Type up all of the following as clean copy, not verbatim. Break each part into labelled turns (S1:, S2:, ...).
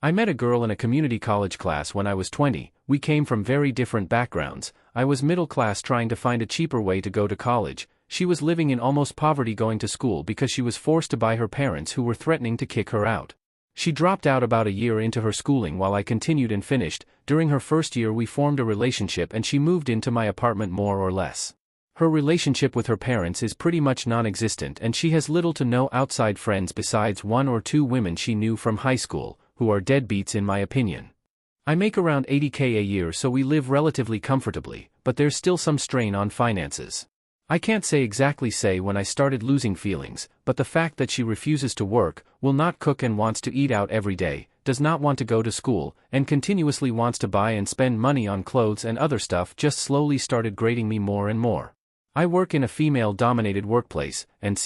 S1: I met a girl in a community college class when I was 20. We came from very different backgrounds. I was middle class trying to find a cheaper way to go to college. She was living in almost poverty going to school because she was forced to by her parents who were threatening to kick her out. She dropped out about a year into her schooling while I continued and finished. During her first year we formed a relationship and she moved into my apartment more or less. Her relationship with her parents is pretty much non-existent and she has little to no outside friends besides one or two women she knew from high school, who are deadbeats in my opinion. I make around $80K a year so we live relatively comfortably, but there's still some strain on finances. I can't exactly say when I started losing feelings, but the fact that she refuses to work, will not cook and wants to eat out every day, does not want to go to school, and continuously wants to buy and spend money on clothes and other stuff just slowly started grating me more and more. I work in a female-dominated workplace, and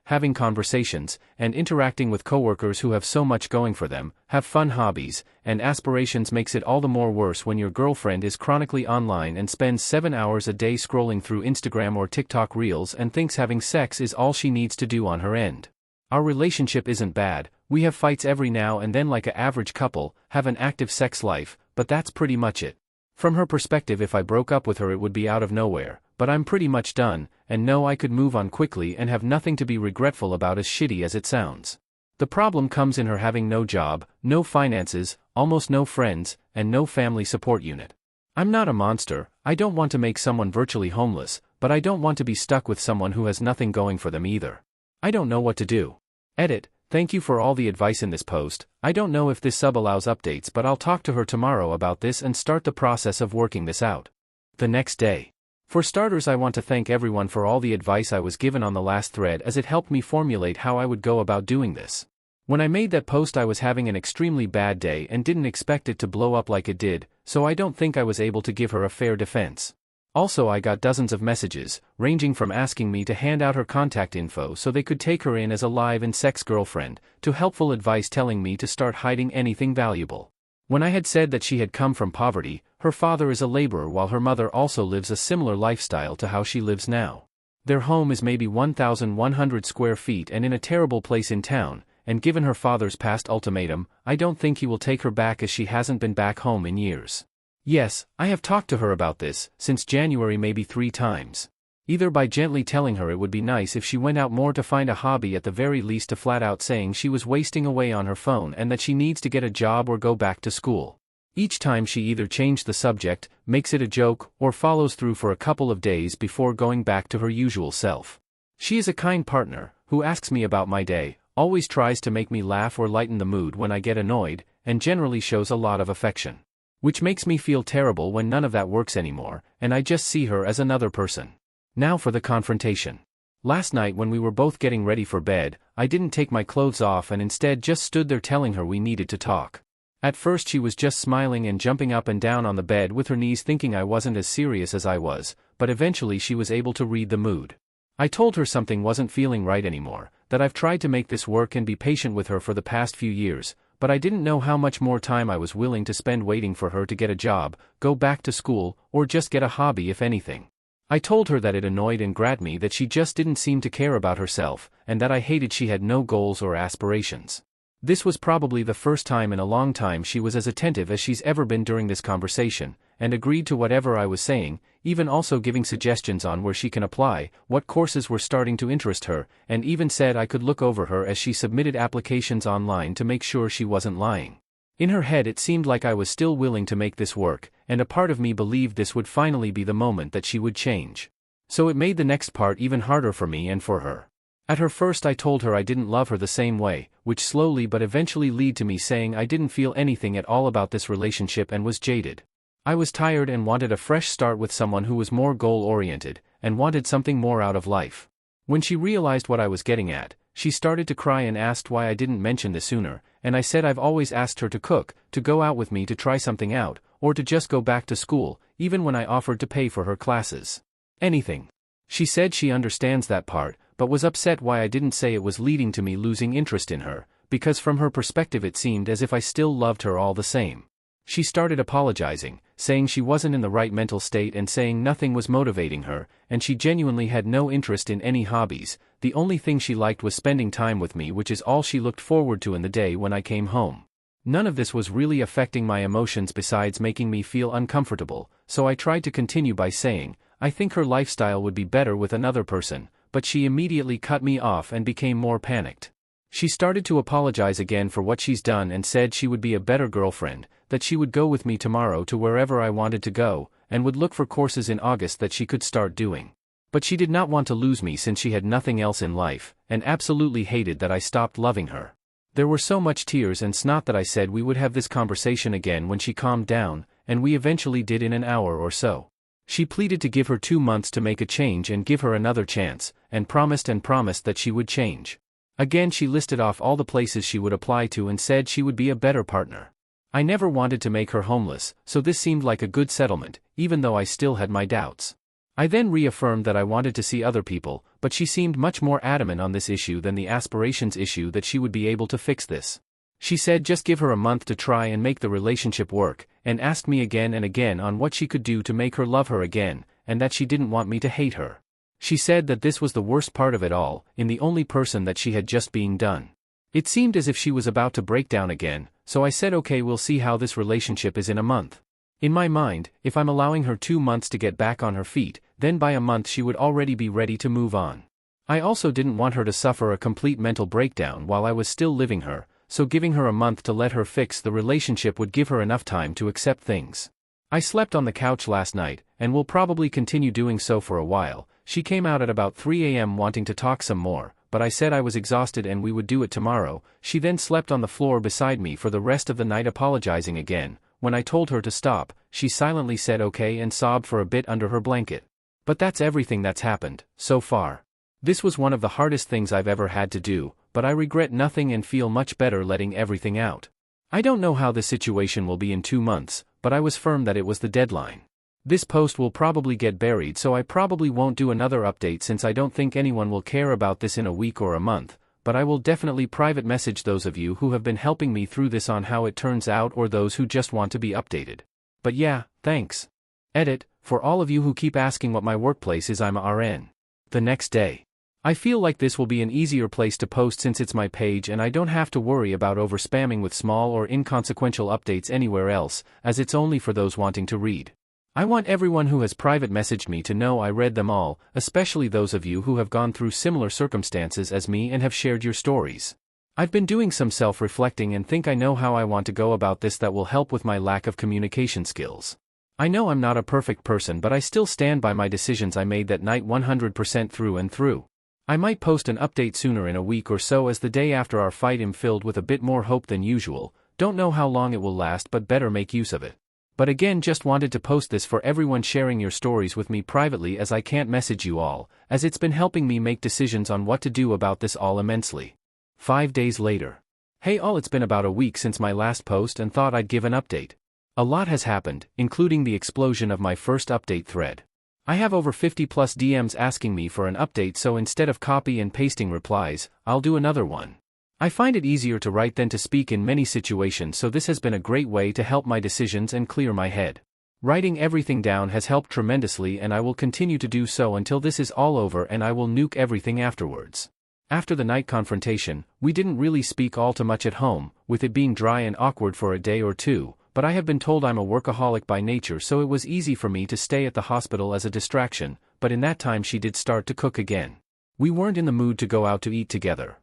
S1: having conversations, and interacting with coworkers who have so much going for them, have fun hobbies, and aspirations makes it all the more worse when your girlfriend is chronically online and spends 7 hours a day scrolling through Instagram or TikTok Reels and thinks having sex is all she needs to do on her end. Our relationship isn't bad, we have fights every now and then like an average couple, have an active sex life, but that's pretty much it. From her perspective, if I broke up with her it would be out of nowhere, but I'm pretty much done, and know I could move on quickly and have nothing to be regretful about, as shitty as it sounds. The problem comes in her having no job, no finances, almost no friends, and no family support unit. I'm not a monster, I don't want to make someone virtually homeless, but I don't want to be stuck with someone who has nothing going for them either. I don't know what to do. Edit. Thank you for all the advice in this post. I don't know if this sub allows updates, but I'll talk to her tomorrow about this and start the process of working this out. The next day. For starters, I want to thank everyone for all the advice I was given on the last thread, as it helped me formulate how I would go about doing this. When I made that post I was having an extremely bad day and didn't expect it to blow up like it did, so I don't think I was able to give her a fair defense. Also, I got dozens of messages, ranging from asking me to hand out her contact info so they could take her in as a live and sex girlfriend, to helpful advice telling me to start hiding anything valuable. When I had said that she had come from poverty, her father is a laborer while her mother also lives a similar lifestyle to how she lives now. Their home is maybe 1,100 square feet and in a terrible place in town, and given her father's past ultimatum, I don't think he will take her back as she hasn't been back home in years. Yes, I have talked to her about this, since January maybe 3 times. Either by gently telling her it would be nice if she went out more to find a hobby, at the very least to flat out saying she was wasting away on her phone and that she needs to get a job or go back to school. Each time she either changed the subject, makes it a joke, or follows through for a couple of days before going back to her usual self. She is a kind partner, who asks me about my day, always tries to make me laugh or lighten the mood when I get annoyed, and generally shows a lot of affection. Which makes me feel terrible when none of that works anymore, and I just see her as another person. Now for the confrontation. Last night when we were both getting ready for bed, I didn't take my clothes off and instead just stood there telling her we needed to talk. At first she was just smiling and jumping up and down on the bed with her knees, thinking I wasn't as serious as I was, but eventually she was able to read the mood. I told her something wasn't feeling right anymore, that I've tried to make this work and be patient with her for the past few years, but I didn't know how much more time I was willing to spend waiting for her to get a job, go back to school, or just get a hobby if anything. I told her that it annoyed and grated me that she just didn't seem to care about herself, and that I hated she had no goals or aspirations. This was probably the first time in a long time she was as attentive as she's ever been during this conversation, and agreed to whatever I was saying, even also giving suggestions on where she can apply, what courses were starting to interest her, and even said I could look over her as she submitted applications online to make sure she wasn't lying. In her head it seemed like I was still willing to make this work, and a part of me believed this would finally be the moment that she would change. So it made the next part even harder for me and for her. At her first I told her I didn't love her the same way, which slowly but eventually led to me saying I didn't feel anything at all about this relationship and was jaded. I was tired and wanted a fresh start with someone who was more goal-oriented, and wanted something more out of life. When she realized what I was getting at, she started to cry and asked why I didn't mention this sooner, and I said I've always asked her to cook, to go out with me to try something out, or to just go back to school, even when I offered to pay for her classes. Anything. She said she understands that part, but was upset why I didn't say it was leading to me losing interest in her, because from her perspective it seemed as if I still loved her all the same. She started apologizing, saying she wasn't in the right mental state and saying nothing was motivating her, and she genuinely had no interest in any hobbies. The only thing she liked was spending time with me, which is all she looked forward to in the day when I came home. None of this was really affecting my emotions besides making me feel uncomfortable, so I tried to continue by saying, I think her lifestyle would be better with another person, but she immediately cut me off and became more panicked. She started to apologize again for what she's done and said she would be a better girlfriend, that she would go with me tomorrow to wherever I wanted to go, and would look for courses in August that she could start doing. But she did not want to lose me since she had nothing else in life, and absolutely hated that I stopped loving her. There were so much tears and snot that I said we would have this conversation again when she calmed down, and we eventually did in an hour or so. She pleaded to give her 2 months to make a change and give her another chance, and promised that she would change. Again she listed off all the places she would apply to and said she would be a better partner. I never wanted to make her homeless, so this seemed like a good settlement, even though I still had my doubts. I then reaffirmed that I wanted to see other people, but she seemed much more adamant on this issue than the aspirations issue that she would be able to fix this. She said just give her a month to try and make the relationship work, and asked me again and again on what she could do to make her love her again, and that she didn't want me to hate her. She said that this was the worst part of it all, in the only person that she had just being done. It seemed as if she was about to break down again, so I said okay, we'll see how this relationship is in a month. In my mind, if I'm allowing her 2 months to get back on her feet, then by a month she would already be ready to move on. I also didn't want her to suffer a complete mental breakdown while I was still living her, so giving her a month to let her fix the relationship would give her enough time to accept things. I slept on the couch last night, and will probably continue doing so for a while. She came out at about 3 a.m. wanting to talk some more, but I said I was exhausted and we would do it tomorrow. She then slept on the floor beside me for the rest of the night apologizing again. When I told her to stop, she silently said okay and sobbed for a bit under her blanket. But that's everything that's happened, so far. This was one of the hardest things I've ever had to do, but I regret nothing and feel much better letting everything out. I don't know how the situation will be in 2 months, but I was firm that it was the deadline. This post will probably get buried, so I probably won't do another update since I don't think anyone will care about this in a week or a month, but I will definitely private message those of you who have been helping me through this on how it turns out or those who just want to be updated. But yeah, thanks. Edit, for all of you who keep asking what my workplace is, I'm a RN. The next day. I feel like this will be an easier place to post since it's my page and I don't have to worry about over spamming with small or inconsequential updates anywhere else, as it's only for those wanting to read. I want everyone who has private messaged me to know I read them all, especially those of you who have gone through similar circumstances as me and have shared your stories. I've been doing some self-reflecting and think I know how I want to go about this that will help with my lack of communication skills. I know I'm not a perfect person, but I still stand by my decisions I made that night 100% through and through. I might post an update sooner in a week or so, as the day after our fight am filled with a bit more hope than usual. Don't know how long it will last, but better make use of it. But again, just wanted to post this for everyone sharing your stories with me privately, as I can't message you all, as it's been helping me make decisions on what to do about this all immensely. 5 days later. Hey all, it's been about a week since my last post and thought I'd give an update. A lot has happened, including the explosion of my first update thread. I have over 50 plus DMs asking me for an update, so instead of copy and pasting replies, I'll do another one. I find it easier to write than to speak in many situations, so this has been a great way to help my decisions and clear my head. Writing everything down has helped tremendously, and I will continue to do so until this is all over, and I will nuke everything afterwards. After the night confrontation, we didn't really speak all too much at home, with it being dry and awkward for a day or two, but I have been told I'm a workaholic by nature, so it was easy for me to stay at the hospital as a distraction, but in that time she did start to cook again. We weren't in the mood to go out to eat together.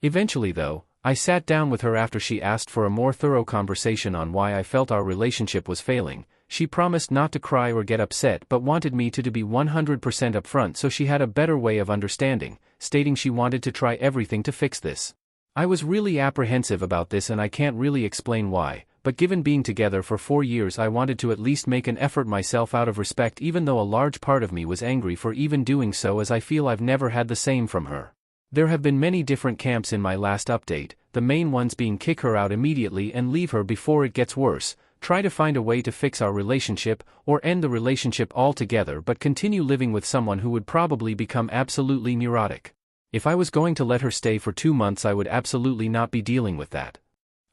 S1: Eventually though, I sat down with her after she asked for a more thorough conversation on why I felt our relationship was failing. She promised not to cry or get upset, but wanted me to be 100% upfront so she had a better way of understanding, stating she wanted to try everything to fix this. I was really apprehensive about this, and I can't really explain why, but given being together for 4 years, I wanted to at least make an effort myself out of respect, even though a large part of me was angry for even doing so, as I feel I've never had the same from her. There have been many different camps in my last update, the main ones being kick her out immediately and leave her before it gets worse, try to find a way to fix our relationship, or end the relationship altogether but continue living with someone who would probably become absolutely neurotic. If I was going to let her stay for 2 months, I would absolutely not be dealing with that.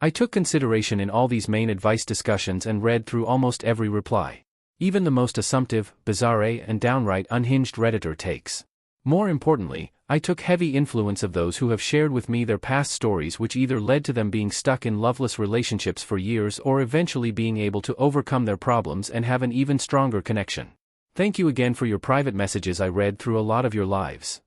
S1: I took consideration in all these main advice discussions and read through almost every reply. Even the most assumptive, bizarre, and downright unhinged Redditor takes. More importantly, I took heavy influence of those who have shared with me their past stories, which either led to them being stuck in loveless relationships for years or eventually being able to overcome their problems and have an even stronger connection. Thank you again for your private messages. I read through a lot of your lives.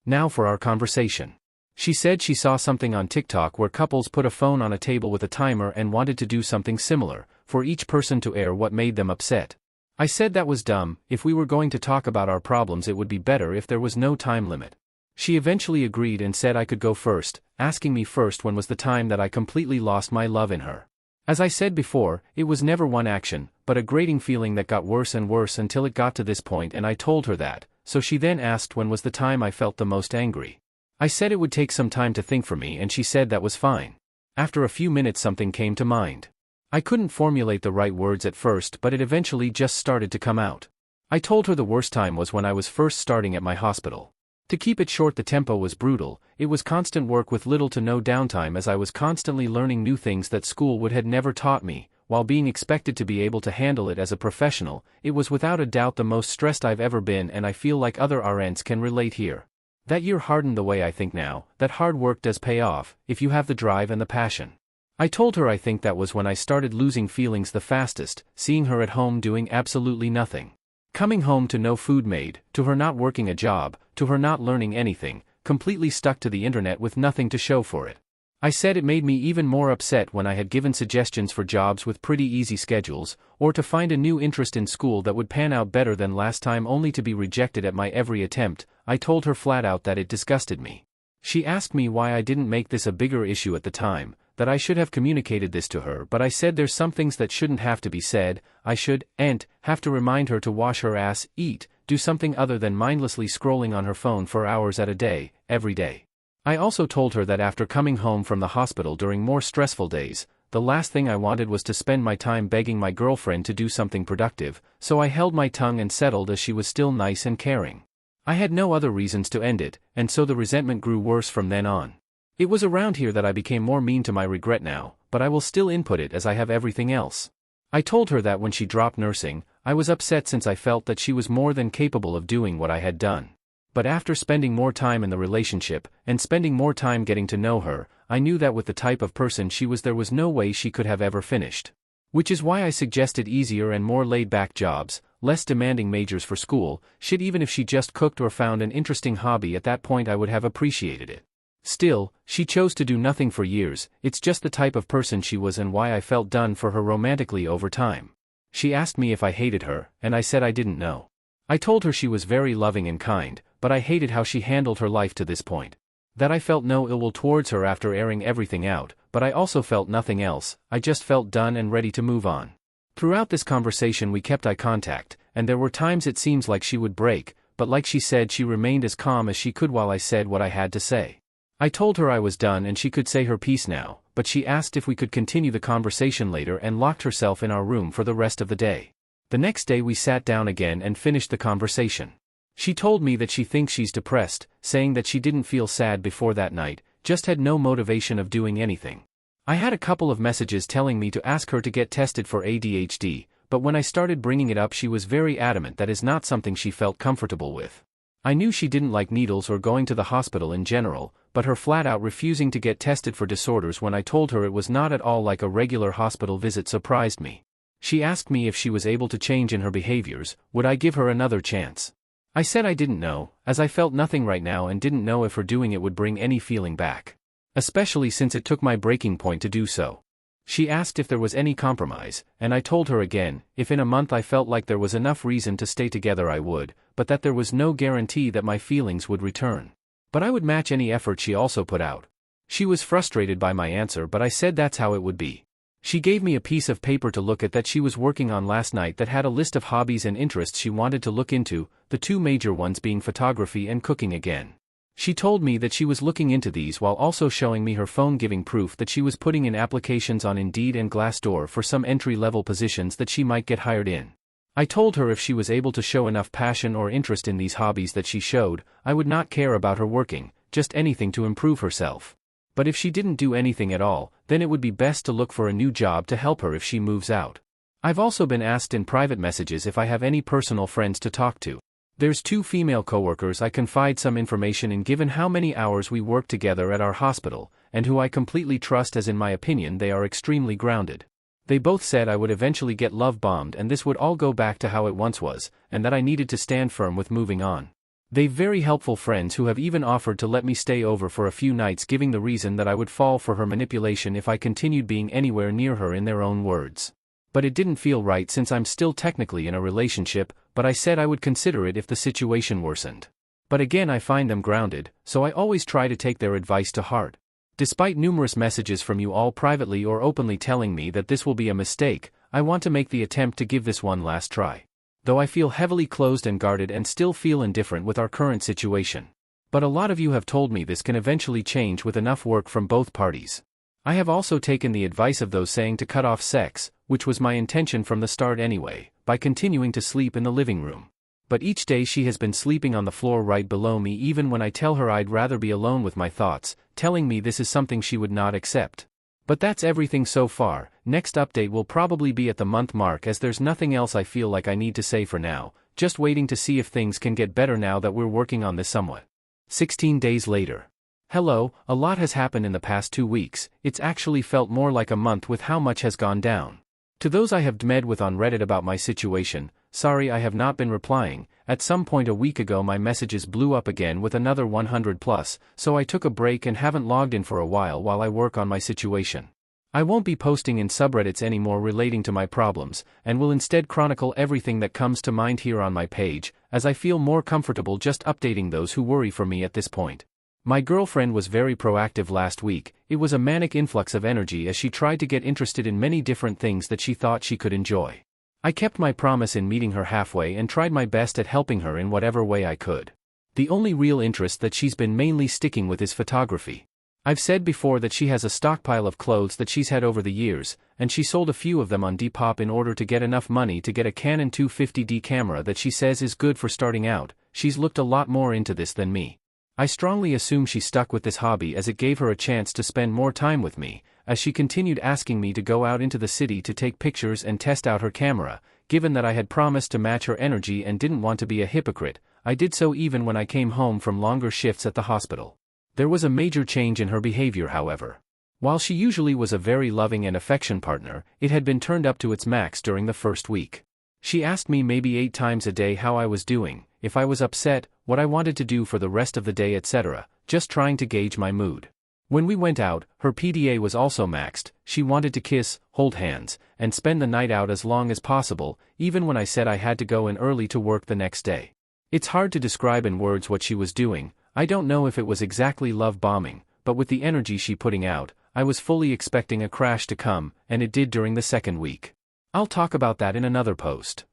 S1: Now for our conversation. She said she saw something on TikTok where couples put a phone on a table with a timer and wanted to do something similar, for each person to air what made them upset. I said that was dumb. If we were going to talk about our problems, it would be better if there was no time limit. She eventually agreed and said I could go first, asking me first when was the time that I completely lost my love in her. As I said before, it was never one action, but a grating feeling that got worse and worse until it got to this point, and I told her that, so she then asked when was the time I felt the most angry. I said it would take some time to think for me, and she said that was fine. After a few minutes something came to mind. I couldn't formulate the right words at first, but it eventually just started to come out. I told her the worst time was when I was first starting at my hospital. To keep it short, the tempo was brutal. It was constant work with little to no downtime, as I was constantly learning new things that school would have never taught me, while being expected to be able to handle it as a professional. It was without a doubt the most stressed I've ever been, and I feel like other RNs can relate here. That year hardened the way I think now, that hard work does pay off, if you have the drive and the passion. I told her I think that was when I started losing feelings the fastest, seeing her at home doing absolutely nothing. Coming home to no food made, to her not working a job, to her not learning anything, completely stuck to the internet with nothing to show for it. I said it made me even more upset when I had given suggestions for jobs with pretty easy schedules, or to find a new interest in school that would pan out better than last time, only to be rejected at my every attempt. I told her flat out that it disgusted me. She asked me why I didn't make this a bigger issue at the time, that I should have communicated this to her, but I said there's some things that shouldn't have to be said. I shouldn't have to remind her to wash her ass, eat, do something other than mindlessly scrolling on her phone for hours at a day, every day. I also told her that after coming home from the hospital during more stressful days, the last thing I wanted was to spend my time begging my girlfriend to do something productive, so I held my tongue and settled, as she was still nice and caring. I had no other reasons to end it, and so the resentment grew worse from then on. It was around here that I became more mean to my regret now, but I will still input it as I have everything else. I told her that when she dropped nursing, I was upset since I felt that she was more than capable of doing what I had done. But after spending more time in the relationship, and spending more time getting to know her, I knew that with the type of person she was, there was no way she could have ever finished. Which is why I suggested easier and more laid-back jobs, less demanding majors for school. Shit, even if she just cooked or found an interesting hobby at that point, I would have appreciated it. Still, she chose to do nothing for years. It's just the type of person she was, and why I felt done for her romantically over time. She asked me if I hated her, and I said I didn't know. I told her she was very loving and kind, but I hated how she handled her life to this point. That I felt no ill will towards her after airing everything out, but I also felt nothing else. I just felt done and ready to move on. Throughout this conversation we kept eye contact, and there were times it seems like she would break, but like she said, she remained as calm as she could while I said what I had to say. I told her I was done and she could say her piece now, but she asked if we could continue the conversation later and locked herself in our room for the rest of the day. The next day we sat down again and finished the conversation. She told me that she thinks she's depressed, saying that she didn't feel sad before that night, just had no motivation of doing anything. I had a couple of messages telling me to ask her to get tested for ADHD, but when I started bringing it up she was very adamant that is not something she felt comfortable with. I knew she didn't like needles or going to the hospital in general, but her flat-out refusing to get tested for disorders when I told her it was not at all like a regular hospital visit surprised me. She asked me if she was able to change in her behaviors, would I give her another chance? I said I didn't know, as I felt nothing right now and didn't know if her doing it would bring any feeling back. Especially since it took my breaking point to do so. She asked if there was any compromise, and I told her again, if in a month I felt like there was enough reason to stay together I would, but that there was no guarantee that my feelings would return. But I would match any effort she also put out. She was frustrated by my answer, but I said that's how it would be. She gave me a piece of paper to look at that she was working on last night that had a list of hobbies and interests she wanted to look into, the two major ones being photography and cooking again. She told me that she was looking into these while also showing me her phone, giving proof that she was putting in applications on Indeed and Glassdoor for some entry-level positions that she might get hired in. I told her if she was able to show enough passion or interest in these hobbies that she showed, I would not care about her working, just anything to improve herself. But if she didn't do anything at all, then it would be best to look for a new job to help her if she moves out. I've also been asked in private messages if I have any personal friends to talk to. There's two female coworkers I confide some information in given how many hours we work together at our hospital, and who I completely trust as in my opinion they are extremely grounded. They both said I would eventually get love bombed and this would all go back to how it once was, and that I needed to stand firm with moving on. They've very helpful friends who have even offered to let me stay over for a few nights, giving the reason that I would fall for her manipulation if I continued being anywhere near her, in their own words. But it didn't feel right since I'm still technically in a relationship, but I said I would consider it if the situation worsened. But again, I find them grounded, so I always try to take their advice to heart. Despite numerous messages from you all privately or openly telling me that this will be a mistake, I want to make the attempt to give this one last try. Though I feel heavily closed and guarded and still feel indifferent with our current situation. But a lot of you have told me this can eventually change with enough work from both parties. I have also taken the advice of those saying to cut off sex, which was my intention from the start anyway, by continuing to sleep in the living room. But each day she has been sleeping on the floor right below me, even when I tell her I'd rather be alone with my thoughts, telling me this is something she would not accept. But that's everything so far. Next update will probably be at the month mark, as there's nothing else I feel like I need to say for now, just waiting to see if things can get better now that we're working on this somewhat. 16 days later. Hello, a lot has happened in the past 2 weeks. It's actually felt more like a month with how much has gone down. To those I have DM'd with on Reddit about my situation, sorry I have not been replying. At some point a week ago my messages blew up again with another 100 plus, so I took a break and haven't logged in for a while I work on my situation. I won't be posting in subreddits anymore relating to my problems, and will instead chronicle everything that comes to mind here on my page, as I feel more comfortable just updating those who worry for me at this point. My girlfriend was very proactive last week. It was a manic influx of energy as she tried to get interested in many different things that she thought she could enjoy. I kept my promise in meeting her halfway and tried my best at helping her in whatever way I could. The only real interest that she's been mainly sticking with is photography. I've said before that she has a stockpile of clothes that she's had over the years, and she sold a few of them on Depop in order to get enough money to get a Canon 250D camera that she says is good for starting out. She's looked a lot more into this than me. I strongly assume she stuck with this hobby as it gave her a chance to spend more time with me, as she continued asking me to go out into the city to take pictures and test out her camera. Given that I had promised to match her energy and didn't want to be a hypocrite, I did so even when I came home from longer shifts at the hospital. There was a major change in her behavior, however. While she usually was a very loving and affection partner, it had been turned up to its max during the first week. She asked me maybe 8 times a day how I was doing, if I was upset, what I wanted to do for the rest of the day, etc., just trying to gauge my mood. When we went out, her PDA was also maxed. She wanted to kiss, hold hands, and spend the night out as long as possible, even when I said I had to go in early to work the next day. It's hard to describe in words what she was doing. I don't know if it was exactly love bombing, but with the energy she putting out, I was fully expecting a crash to come, and it did during the second week. I'll talk about that in another post.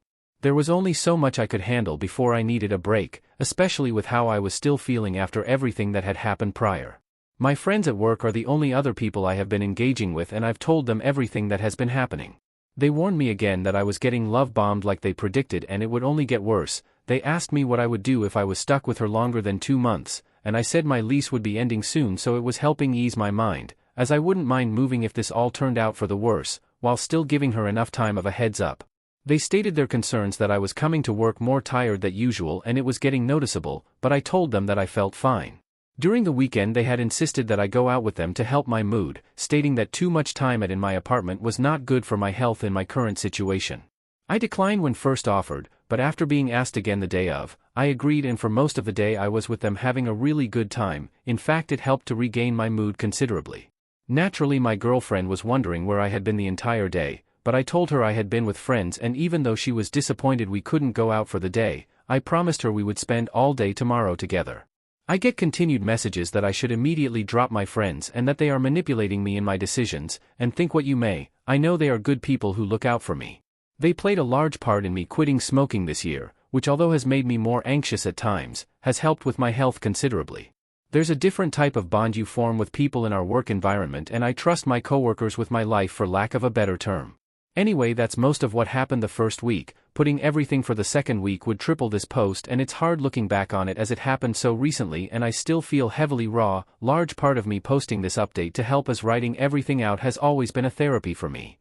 S1: There was only so much I could handle before I needed a break, especially with how I was still feeling after everything that had happened prior. My friends at work are the only other people I have been engaging with, and I've told them everything that has been happening. They warned me again that I was getting love bombed like they predicted, and it would only get worse. They asked me what I would do if I was stuck with her longer than 2 months, and I said my lease would be ending soon, so it was helping ease my mind, as I wouldn't mind moving if this all turned out for the worse, while still giving her enough time of a heads up. They stated their concerns that I was coming to work more tired than usual and it was getting noticeable, but I told them that I felt fine. During the weekend they had insisted that I go out with them to help my mood, stating that too much time in my apartment was not good for my health in my current situation. I declined when first offered, but after being asked again the day of, I agreed, and for most of the day I was with them having a really good time. In fact, it helped to regain my mood considerably. Naturally, my girlfriend was wondering where I had been the entire day, but I told her I had been with friends, and even though she was disappointed we couldn't go out for the day, I promised her we would spend all day tomorrow together. I get continued messages that I should immediately drop my friends and that they are manipulating me in my decisions, and think what you may, I know they are good people who look out for me. They played a large part in me quitting smoking this year, which although has made me more anxious at times, has helped with my health considerably. There's a different type of bond you form with people in our work environment, and I trust my coworkers with my life, for lack of a better term. Anyway, that's most of what happened the first week. Putting everything for the second week would triple this post, and it's hard looking back on it as it happened so recently and I still feel heavily raw. Large part of me posting this update to help as writing everything out has always been a therapy for me.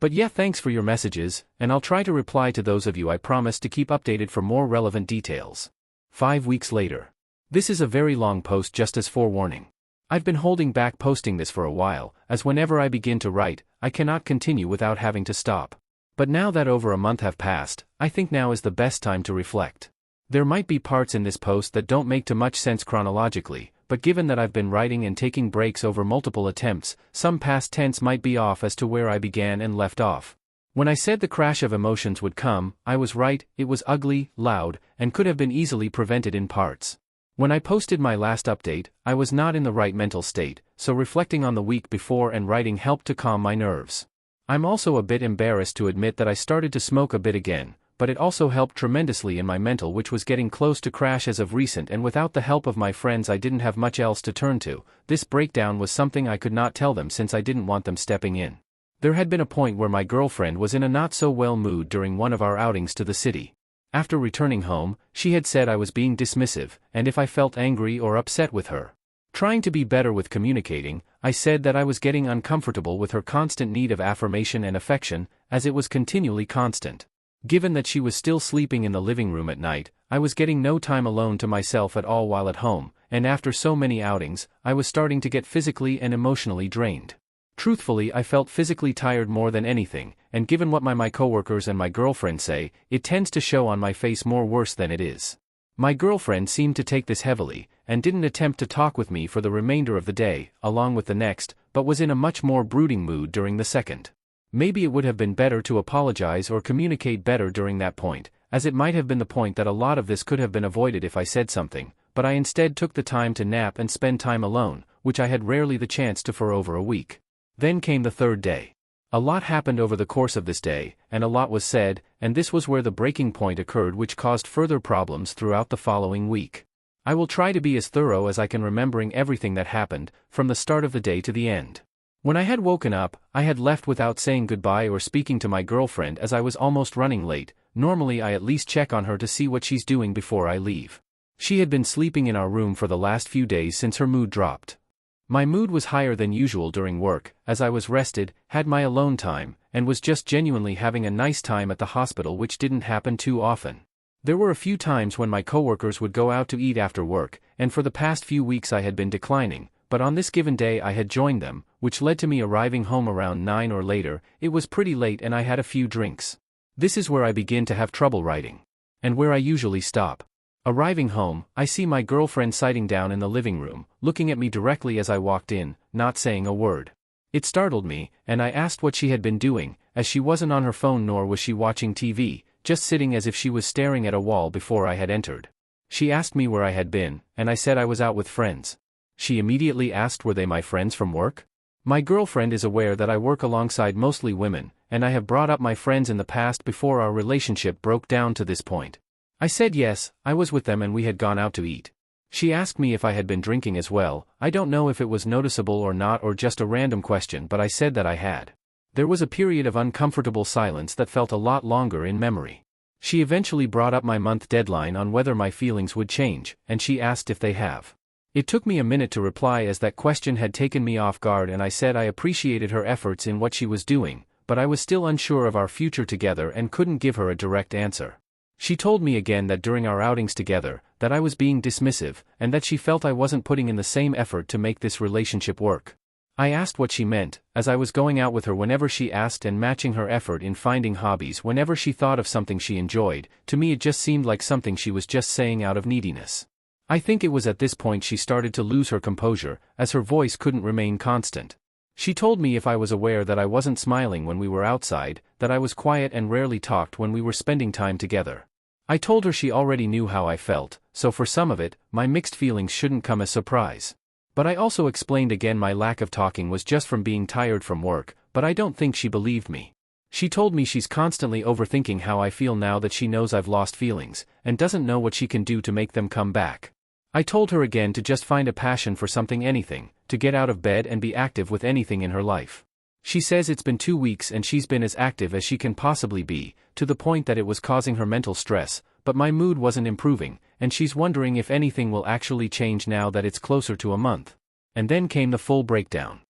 S1: But yeah, thanks for your messages, and I'll try to reply to those of you I promised to keep updated for more relevant details. 5 weeks later. This is a very long post just as forewarning. I've been holding back posting this for a while, as whenever I begin to write, I cannot continue without having to stop. But now that over a month have passed, I think now is the best time to reflect. There might be parts in this post that don't make too much sense chronologically, but given that I've been writing and taking breaks over multiple attempts, some past tense might be off as to where I began and left off. When I said the crash of emotions would come, I was right. It was ugly, loud, and could have been easily prevented in parts. When I posted my last update, I was not in the right mental state, so reflecting on the week before and writing helped to calm my nerves. I'm also a bit embarrassed to admit that I started to smoke a bit again, but it also helped tremendously in my mental, which was getting close to crash as of recent, and without the help of my friends I didn't have much else to turn to. This breakdown was something I could not tell them since I didn't want them stepping in. There had been a point where my girlfriend was in a not so well mood during one of our outings to the city. After returning home, she had said I was being dismissive, and if I felt angry or upset with her. Trying to be better with communicating, I said that I was getting uncomfortable with her constant need of affirmation and affection, as it was continually constant. Given that she was still sleeping in the living room at night, I was getting no time alone to myself at all while at home, and after so many outings, I was starting to get physically and emotionally drained. Truthfully, I felt physically tired more than anything, and given what my coworkers and my girlfriend say, it tends to show on my face more worse than it is. My girlfriend seemed to take this heavily, and didn't attempt to talk with me for the remainder of the day, along with the next, but was in a much more brooding mood during the second. Maybe it would have been better to apologize or communicate better during that point, as it might have been the point that a lot of this could have been avoided if I said something, but I instead took the time to nap and spend time alone, which I had rarely the chance to for over a week. Then came the third day. A lot happened over the course of this day, and a lot was said, and this was where the breaking point occurred, which caused further problems throughout the following week. I will try to be as thorough as I can, remembering everything that happened, from the start of the day to the end. When I had woken up, I had left without saying goodbye or speaking to my girlfriend, as I was almost running late. Normally I at least check on her to see what she's doing before I leave. She had been sleeping in our room for the last few days since her mood dropped. My mood was higher than usual during work, as I was rested, had my alone time, and was just genuinely having a nice time at the hospital, which didn't happen too often. There were a few times when my coworkers would go out to eat after work, and for the past few weeks I had been declining, but on this given day I had joined them, which led to me arriving home around 9 or later. It was pretty late and I had a few drinks. This is where I begin to have trouble writing. And where I usually stop. Arriving home, I see my girlfriend sitting down in the living room, looking at me directly as I walked in, not saying a word. It startled me, and I asked what she had been doing, as she wasn't on her phone nor was she watching TV, just sitting as if she was staring at a wall before I had entered. She asked me where I had been, and I said I was out with friends. She immediately asked were they my friends from work? My girlfriend is aware that I work alongside mostly women, and I have brought up my friends in the past before our relationship broke down to this point. I said yes, I was with them and we had gone out to eat. She asked me if I had been drinking as well. I don't know if it was noticeable or not, or just a random question, but I said that I had. There was a period of uncomfortable silence that felt a lot longer in memory. She eventually brought up my month deadline on whether my feelings would change, and she asked if they have. It took me a minute to reply, as that question had taken me off guard, and I said I appreciated her efforts in what she was doing, but I was still unsure of our future together and couldn't give her a direct answer. She told me again that during our outings together, that I was being dismissive, and that she felt I wasn't putting in the same effort to make this relationship work. I asked what she meant, as I was going out with her whenever she asked and matching her effort in finding hobbies whenever she thought of something she enjoyed. To me it just seemed like something she was just saying out of neediness. I think it was at this point she started to lose her composure, as her voice couldn't remain constant. She told me if I was aware that I wasn't smiling when we were outside, that I was quiet and rarely talked when we were spending time together. I told her she already knew how I felt, so for some of it, my mixed feelings shouldn't come as surprise. But I also explained again my lack of talking was just from being tired from work, but I don't think she believed me. She told me she's constantly overthinking how I feel now that she knows I've lost feelings, and doesn't know what she can do to make them come back. I told her again to just find a passion for something, anything, to get out of bed and be active with anything in her life. She says it's been 2 weeks and she's been as active as she can possibly be, to the point that it was causing her mental stress, but my mood wasn't improving, and she's wondering if anything will actually change now that it's closer to a month. And then came the full breakdown.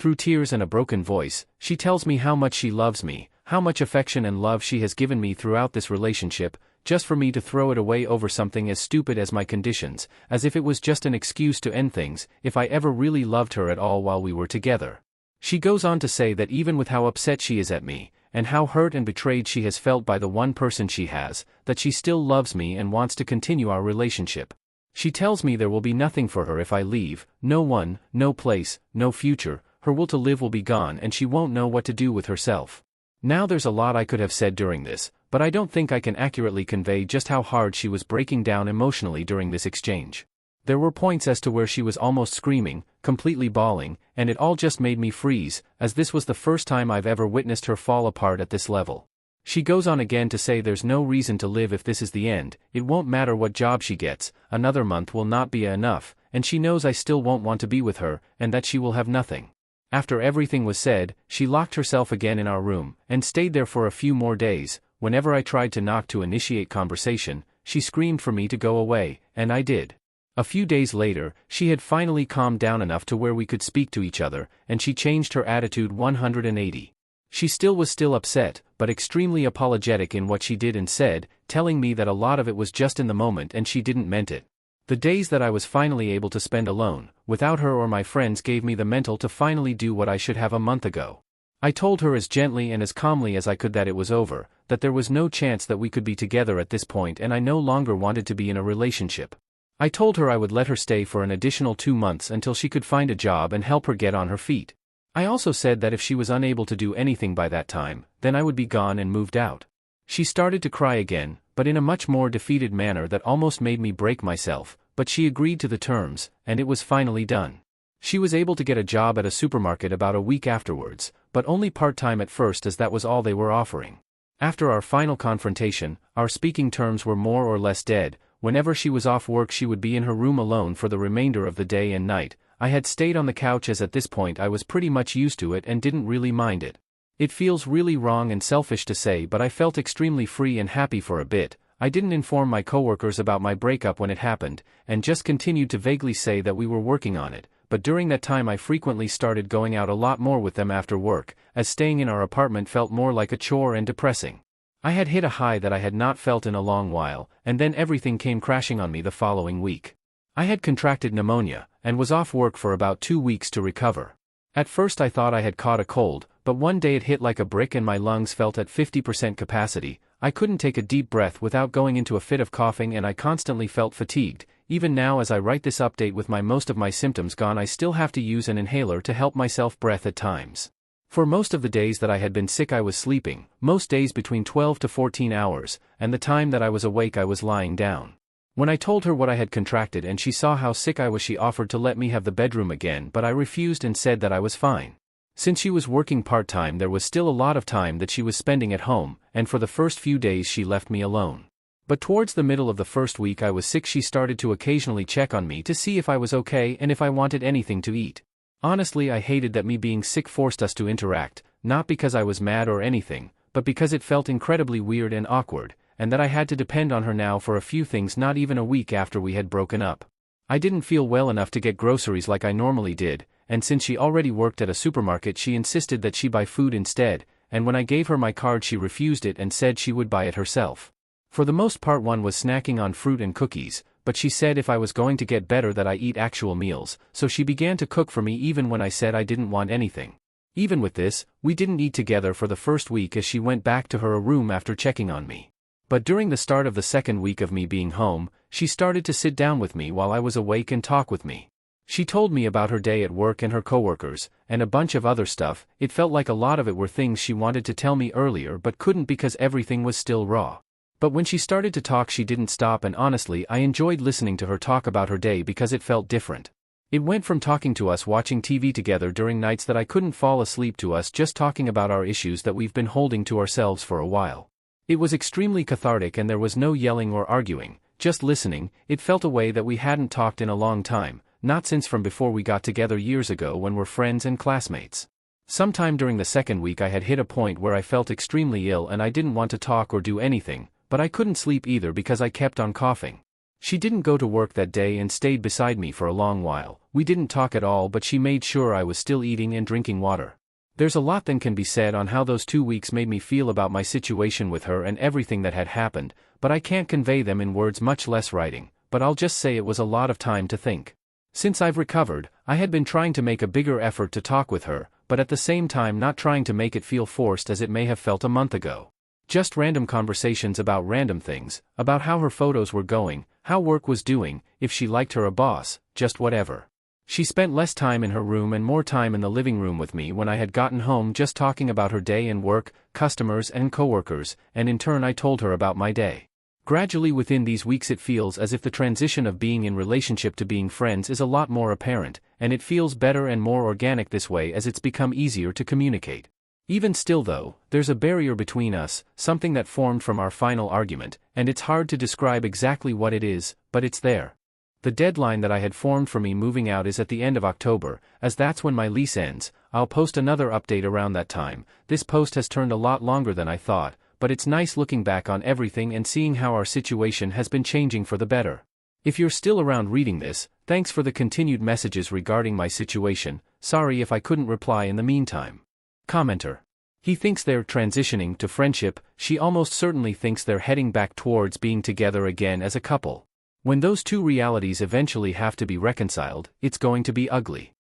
S1: Through tears and a broken voice, she tells me how much she loves me, how much affection and love she has given me throughout this relationship, just for me to throw it away over something as stupid as my conditions, as if it was just an excuse to end things, if I ever really loved her at all while we were together. She goes on to say that even with how upset she is at me, and how hurt and betrayed she has felt by the one person she has, that she still loves me and wants to continue our relationship. She tells me there will be nothing for her if I leave, no one, no place, no future, her will to live will be gone and she won't know what to do with herself. Now there's a lot I could have said during this, but I don't think I can accurately convey just how hard she was breaking down emotionally during this exchange. There were points as to where she was almost screaming, completely bawling, and it all just made me freeze, as this was the first time I've ever witnessed her fall apart at this level. She goes on again to say there's no reason to live if this is the end, it won't matter what job she gets, another month will not be enough, and she knows I still won't want to be with her, and that she will have nothing. After everything was said, she locked herself again in our room, and stayed there for a few more days. Whenever I tried to knock to initiate conversation, she screamed for me to go away, and I did. A few days later, she had finally calmed down enough to where we could speak to each other, and she changed her attitude 180. She was still upset, but extremely apologetic in what she did and said, telling me that a lot of it was just in the moment and she didn't meant it. The days that I was finally able to spend alone, without her or my friends, gave me the mental to finally do what I should have a month ago. I told her as gently and as calmly as I could that it was over, that there was no chance that we could be together at this point and I no longer wanted to be in a relationship. I told her I would let her stay for an additional 2 months until she could find a job and help her get on her feet. I also said that if she was unable to do anything by that time, then I would be gone and moved out. She started to cry again, but in a much more defeated manner that almost made me break myself, but she agreed to the terms, and it was finally done. She was able to get a job at a supermarket about a week afterwards, but only part-time at first as that was all they were offering. After our final confrontation, our speaking terms were more or less dead. Whenever she was off work she would be in her room alone for the remainder of the day and night. I had stayed on the couch as at this point I was pretty much used to it and didn't really mind it. It feels really wrong and selfish to say, but I felt extremely free and happy for a bit. I didn't inform my coworkers about my breakup when it happened, and just continued to vaguely say that we were working on it, but during that time I frequently started going out a lot more with them after work, as staying in our apartment felt more like a chore and depressing. I had hit a high that I had not felt in a long while, and then everything came crashing on me the following week. I had contracted pneumonia, and was off work for about 2 weeks to recover. At first I thought I had caught a cold, but one day it hit like a brick and my lungs felt at 50% capacity. I couldn't take a deep breath without going into a fit of coughing and I constantly felt fatigued. Even now as I write this update with most of my symptoms gone, I still have to use an inhaler to help myself breathe at times. For most of the days that I had been sick I was sleeping, most days between 12 to 14 hours, and the time that I was awake I was lying down. When I told her what I had contracted and she saw how sick I was, she offered to let me have the bedroom again, but I refused and said that I was fine. Since she was working part-time there was still a lot of time that she was spending at home, and for the first few days she left me alone. But towards the middle of the first week I was sick she started to occasionally check on me to see if I was okay and if I wanted anything to eat. Honestly, I hated that me being sick forced us to interact, not because I was mad or anything, but because it felt incredibly weird and awkward, and that I had to depend on her now for a few things not even a week after we had broken up. I didn't feel well enough to get groceries like I normally did, and since she already worked at a supermarket she insisted that she buy food instead, and when I gave her my card she refused it and said she would buy it herself. For the most part one was snacking on fruit and cookies, but she said if I was going to get better that I eat actual meals, so she began to cook for me even when I said I didn't want anything. Even with this, we didn't eat together for the first week as she went back to her room after checking on me. But during the start of the second week of me being home, she started to sit down with me while I was awake and talk with me. She told me about her day at work and her coworkers, and a bunch of other stuff. It felt like a lot of it were things she wanted to tell me earlier but couldn't because everything was still raw. But when she started to talk she didn't stop, and honestly I enjoyed listening to her talk about her day because it felt different. It went from talking to us watching TV together during nights that I couldn't fall asleep to us just talking about our issues that we've been holding to ourselves for a while. It was extremely cathartic and there was no yelling or arguing, just listening. It felt a way that we hadn't talked in a long time, not since from before we got together years ago when we're friends and classmates. Sometime during the second week I had hit a point where I felt extremely ill and I didn't want to talk or do anything, but I couldn't sleep either because I kept on coughing. She didn't go to work that day and stayed beside me for a long while. We didn't talk at all, but she made sure I was still eating and drinking water. There's a lot that can be said on how those 2 weeks made me feel about my situation with her and everything that had happened, but I can't convey them in words, much less writing, but I'll just say it was a lot of time to think. Since I've recovered, I had been trying to make a bigger effort to talk with her, but at the same time not trying to make it feel forced as it may have felt a month ago. Just random conversations about random things, about how her photos were going, how work was doing, if she liked her boss, just whatever. She spent less time in her room and more time in the living room with me when I had gotten home, just talking about her day and work, customers and coworkers, and in turn I told her about my day. Gradually within these weeks it feels as if the transition of being in relationship to being friends is a lot more apparent, and it feels better and more organic this way as it's become easier to communicate. Even still though, there's a barrier between us, something that formed from our final argument, and it's hard to describe exactly what it is, but it's there. The deadline that I had formed for me moving out is at the end of October, as that's when my lease ends. I'll post another update around that time. This post has turned a lot longer than I thought, but it's nice looking back on everything and seeing how our situation has been changing for the better. If you're still around reading this, thanks for the continued messages regarding my situation. Sorry if I couldn't reply in the meantime. Commenter. He thinks they're transitioning to friendship. She almost certainly thinks they're heading back towards being together again as a couple. When those two realities eventually have to be reconciled, it's going to be ugly.